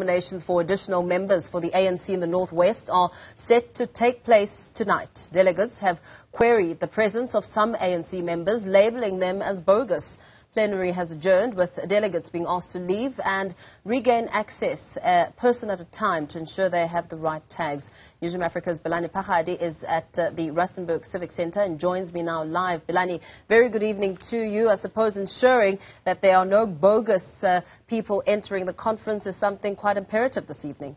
Nominations for additional members for the ANC in the North West are set to take place tonight. Delegates have queried the presence of some ANC members, labelling them as bogus. Plenary has adjourned, with delegates being asked to leave and regain access a person at a time to ensure they have the right tags. Newzroom Afrika's Phakgadi is at the Rustenburg Civic Centre and joins me now live. Pelane, very good evening to you. I suppose ensuring that there are no bogus people entering the conference is something quite imperative this evening.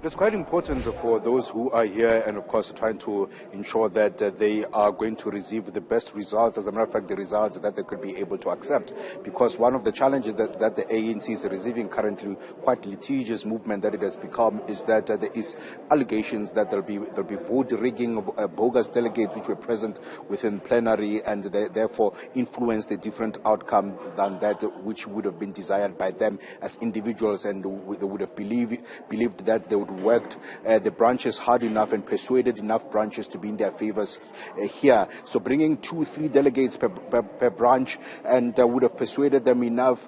It's quite important for those who are here and, of course, trying to ensure that they are going to receive the best results, as a matter of fact, the results that they could be able to accept. Because one of the challenges that the ANC is receiving currently, quite litigious movement that it has become, is that there is allegations that there'll be vote rigging of bogus delegates which were present within plenary and they therefore influenced a different outcome than that which would have been desired by them as individuals, and they would have believed that they would worked the branches hard enough and persuaded enough branches to be in their favors here. So bringing 2-3 delegates per branch and would have persuaded them enough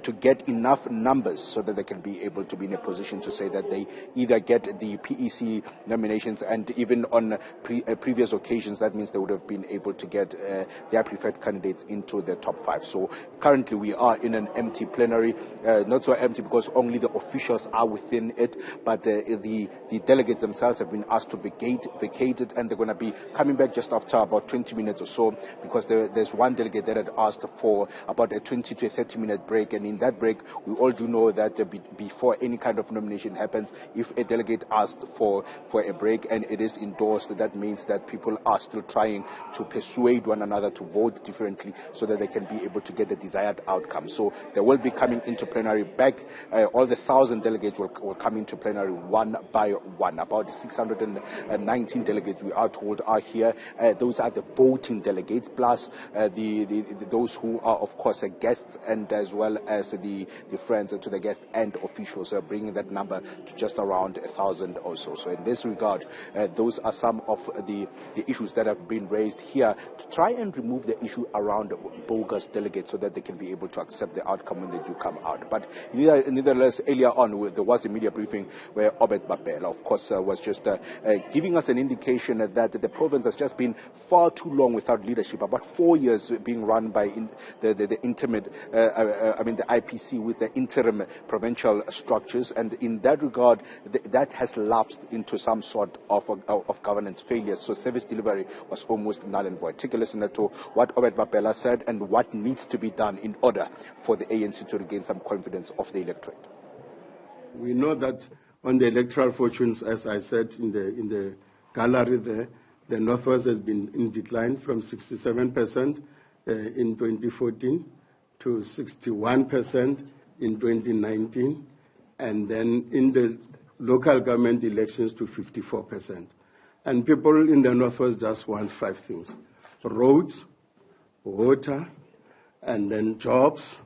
to get enough numbers so that they can be able to be in a position to say that they either get the PEC nominations, and even on previous occasions that means they would have been able to get their preferred candidates into the top 5. So currently we are in an empty plenary, not so empty because only the officials are within it, but the delegates themselves have been asked to vacate it, and they're going to be coming back just after about 20 minutes or so, because there's one delegate that had asked for about a 20 to a 30-minute break, and in that break we all do know that before any kind of nomination happens, if a delegate asked for a break and it is endorsed, that means that people are still trying to persuade one another to vote differently so that they can be able to get the desired outcome. So they will be coming into plenary back. All the 1,000 delegates will come into plenary one by one. About 619 delegates, we are told, are here. Those are the voting delegates, plus those who are, of course, guests, and as well as the friends to the guests and officials, bringing that number to just around 1,000 or so. So in this regard, those are some of the issues that have been raised here to try and remove the issue around bogus delegates so that they can be able to accept the outcome when they do come out. But nevertheless, earlier on, there was a media briefing where Bapela, of course, was just giving us an indication that the province has just been far too long without leadership, about 4 years being run by the IPC with the interim provincial structures, and in that regard, that has lapsed into some sort of governance failure. So service delivery was almost null and void. Take a listen to what Bapela said and what needs to be done in order for the ANC to regain some confidence of the electorate. We know that on the electoral fortunes, as I said in the gallery there, the North West has been in decline from 67% in 2014 to 61% in 2019, and then in the local government elections to 54%. And people in the North West just want 5 things: roads, water, and then jobs,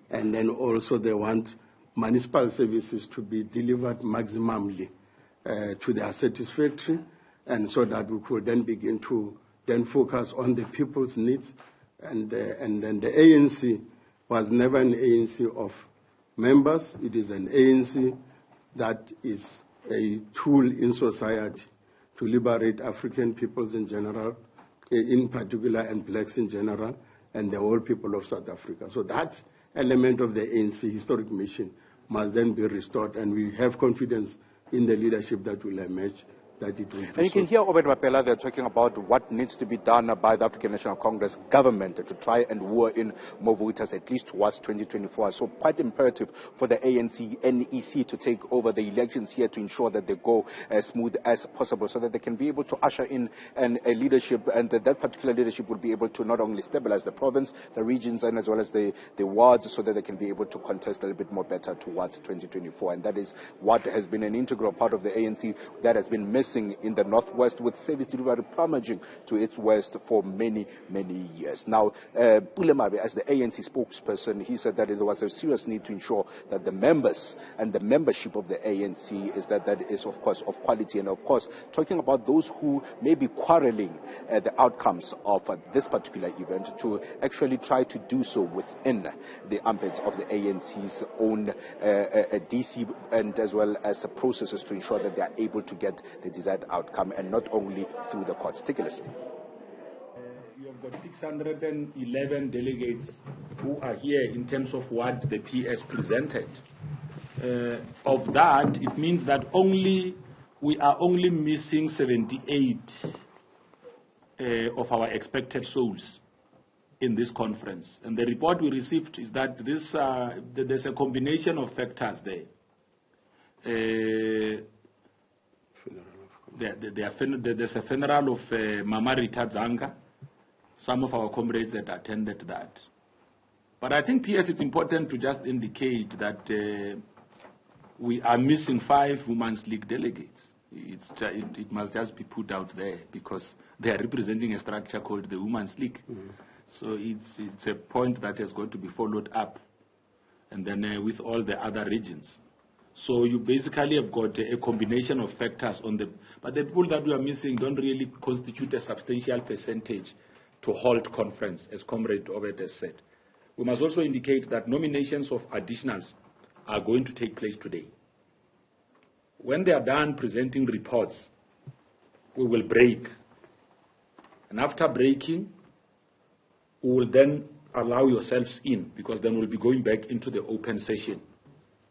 and then also they want municipal services to be delivered maximally to their satisfactory, and so that we could then begin to then focus on the people's needs. And then the ANC was never an ANC of members. It is an ANC that is a tool in society to liberate African peoples in general, in particular, and blacks in general, and the whole people of South Africa. So that element of the ANC historic mission must then be restored, and we have confidence in the leadership that will emerge that it will be. And you can hear Bapela, they're talking about what needs to be done by the African National Congress government to try and lure in more voters at least towards 2024. So quite imperative for the ANC NEC to take over the elections here to ensure that they go as smooth as possible so that they can be able to usher in a leadership, and that particular leadership will be able to not only stabilize the province, the regions, and as well as the wards, so that they can be able to contest a little bit more better towards 2024. And that is what has been an integral part of the ANC that has been missed missing in the Northwest, with service delivery plummeting to its west for many, many years. Now, Pulemabe, as the ANC spokesperson, he said that there was a serious need to ensure that the members and the membership of the ANC is that is, of course, of quality. And, of course, talking about those who may be quarreling the outcomes of this particular event, to actually try to do so within the ambit of the ANC's own DC, and as well as processes to ensure that they are able to get the desired outcome, and not only through the courts. Take a listen. You have got 611 delegates who are here in terms of what the PS presented. Of that, it means that we are only missing 78 of our expected souls in this conference. And the report we received is that there's a combination of factors there. There's a funeral of Mama Rita Zanga. Some of our comrades that attended that. But I think, PS, it's important to just indicate that we are missing 5 Women's League delegates. It must just be put out there, because they are representing a structure called the Women's League. Mm-hmm. So it's a point that has got to be followed up, and then with all the other regions. So you basically have got a combination of factors but the people that we are missing don't really constitute a substantial percentage to hold conference, as Comrade Obed has said. We must also indicate that nominations of additionals are going to take place today. When they are done presenting reports, we will break. And after breaking, we will then allow yourselves in, because then we'll be going back into the open session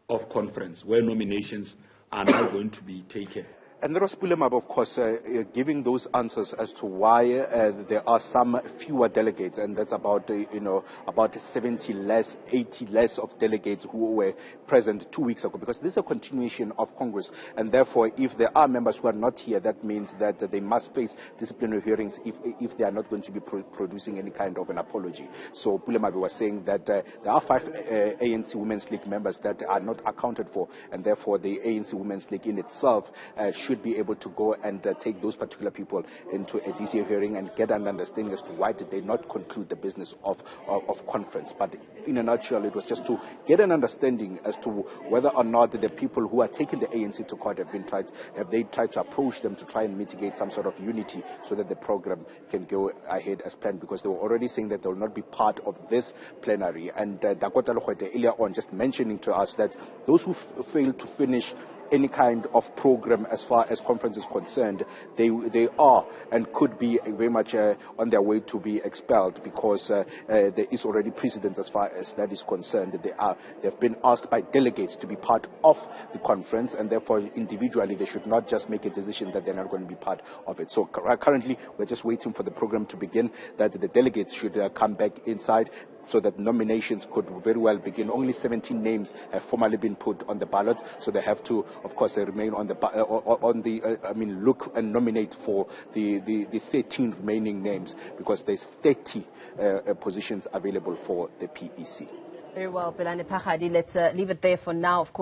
of conference, where nominations are now going to be taken. And there was Pulemabe, of course, giving those answers as to why there are some fewer delegates, and that's about about 70 less, 80 less of delegates who were present 2 weeks ago, because this is a continuation of Congress, and therefore, if there are members who are not here, that means that they must face disciplinary hearings if they are not going to be producing any kind of an apology. So Pulemabe was saying that there are 5 ANC Women's League members that are not accounted for, and therefore the ANC Women's League in itself should be able to go and take those particular people into a DC hearing and get an understanding as to why did they not conclude the business of conference. But in a nutshell, it was just to get an understanding as to whether or not the people who are taking the ANC to court have they tried to approach them to try and mitigate some sort of unity so that the program can go ahead as planned, because they were already saying that they will not be part of this plenary. And Dakota Lokwete earlier on just mentioning to us that those who fail to finish any kind of program as far as conference is concerned, they are and could be very much on their way to be expelled, because there is already precedence as far as that is concerned. They've been asked by delegates to be part of the conference, and therefore individually they should not just make a decision that they're not going to be part of it. So currently we're just waiting for the program to begin, that the delegates should come back inside so that nominations could very well begin. Only 17 names have formally been put on the ballot, so they have to, of course, remain on the look and nominate for the 13 remaining names, because there's 30 positions available for the PEC. Very well, Phakgadi. Let's leave it there for now. Of course.